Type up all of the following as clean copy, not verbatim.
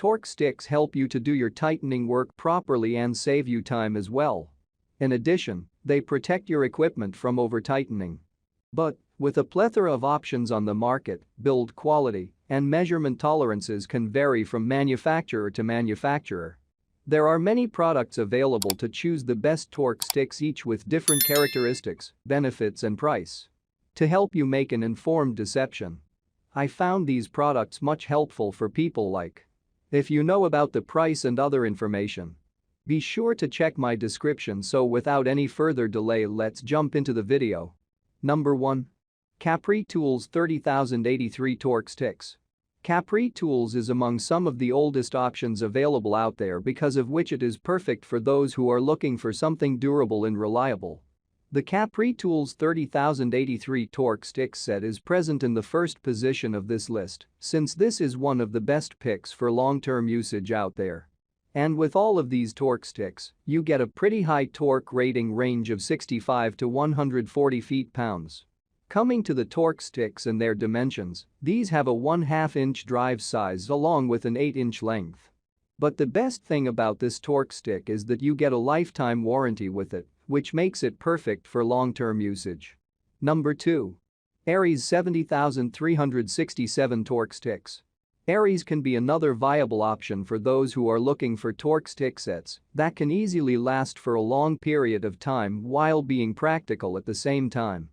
torque sticks help you to do your tightening work properly and save you time as well. In addition, they protect your equipment from over-tightening. But, with a plethora of options on the market, build quality and measurement tolerances can vary from manufacturer to manufacturer. There are many products available to choose the best torque sticks, each with different characteristics, benefits and price. To help you make an informed decision, I found these products much helpful for people like. If you know about the price and other information, be sure to check my description. So without any further delay, let's jump into the video. Number 1. Capri Tools 30083 Torque Sticks. Capri Tools is among some of the oldest options available out there, because of which it is perfect for those who are looking for something durable and reliable. The Capri Tools 30083 torque stick set is present in the first position of this list, since this is one of the best picks for long-term usage out there. And with all of these torque sticks, you get a pretty high torque rating range of 65 to 140 feet-pounds. Coming to the torque sticks and their dimensions, these have a 1/2 inch drive size along with an 8-inch length. But the best thing about this torque stick is that you get a lifetime warranty with it, which makes it perfect for long-term usage. Number 2. Aries 70367 Torque Sticks. Aries can be another viable option for those who are looking for torque stick sets that can easily last for a long period of time while being practical at the same time.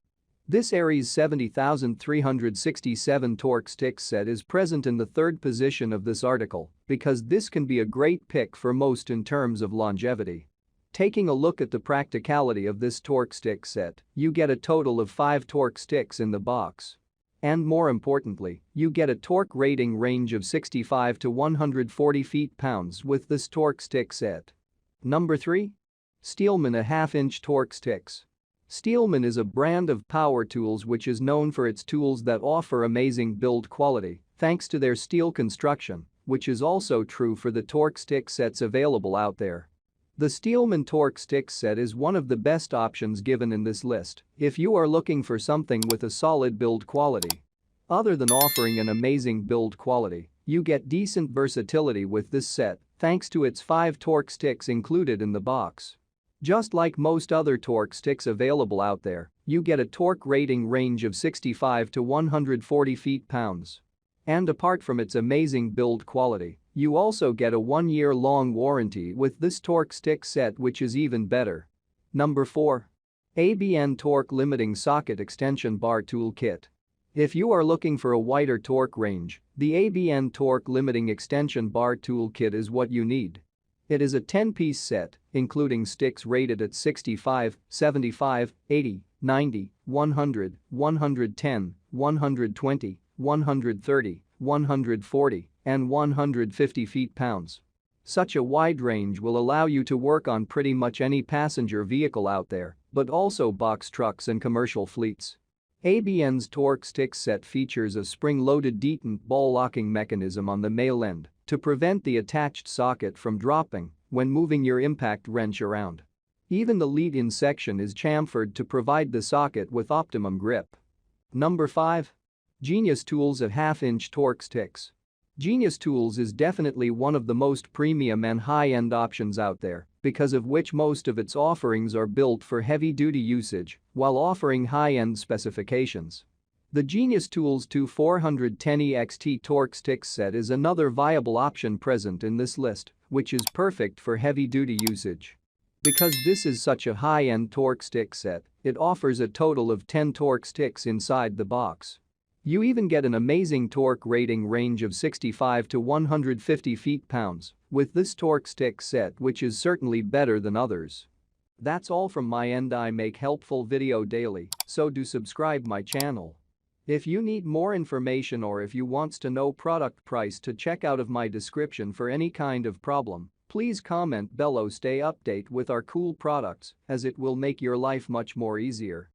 This Aries 70367 torque stick set is present in the third position of this article because this can be a great pick for most in terms of longevity. Taking a look at the practicality of this torque stick set, you get a total of 5 torque sticks in the box. And more importantly, you get a torque rating range of 65 to 140 feet-pounds with this torque stick set. Number 3. Steelman 1/2 inch torque sticks. Steelman is a brand of power tools which is known for its tools that offer amazing build quality thanks to their steel construction, which is also true for the torque stick sets available out there. The Steelman torque stick set is one of the best options given in this list if you are looking for something with a solid build quality. Other than offering an amazing build quality, you get decent versatility with this set thanks to its 5 torque sticks included in the box. Just like most other torque sticks available out there, you get a torque rating range of 65 to 140 feet-pounds. And apart from its amazing build quality, you also get a 1-year-long warranty with this torque stick set, which is even better. Number 4. ABN Torque Limiting Socket Extension Bar Tool Kit. If you are looking for a wider torque range, the ABN Torque Limiting Extension Bar Tool Kit is what you need. It is a 10-piece set, including sticks rated at 65, 75, 80, 90, 100, 110, 120, 130, 140, and 150 feet-pounds. Such a wide range will allow you to work on pretty much any passenger vehicle out there, but also box trucks and commercial fleets. ABN's torque stick set features a spring-loaded detent ball locking mechanism on the male end to prevent the attached socket from dropping when moving your impact wrench around. Even the lead-in section is chamfered to provide the socket with optimum grip. Number 5. Genius Tools 1/2 inch Torque Sticks. Genius Tools is definitely one of the most premium and high-end options out there, because of which most of its offerings are built for heavy-duty usage while offering high-end specifications. The Genius Tools 2410 EXT torque stick set is another viable option present in this list, which is perfect for heavy-duty usage. Because this is such a high-end torque stick set, it offers a total of 10 torque sticks inside the box. You even get an amazing torque rating range of 65 to 150 feet-pounds with this torque stick set, which is certainly better than others. That's all from my end. I make helpful video daily, so do subscribe my channel. If you need more information or if you wants to know product price to check out of my description for any kind of problem, please comment below. Stay update with our cool products as it will make your life much more easier.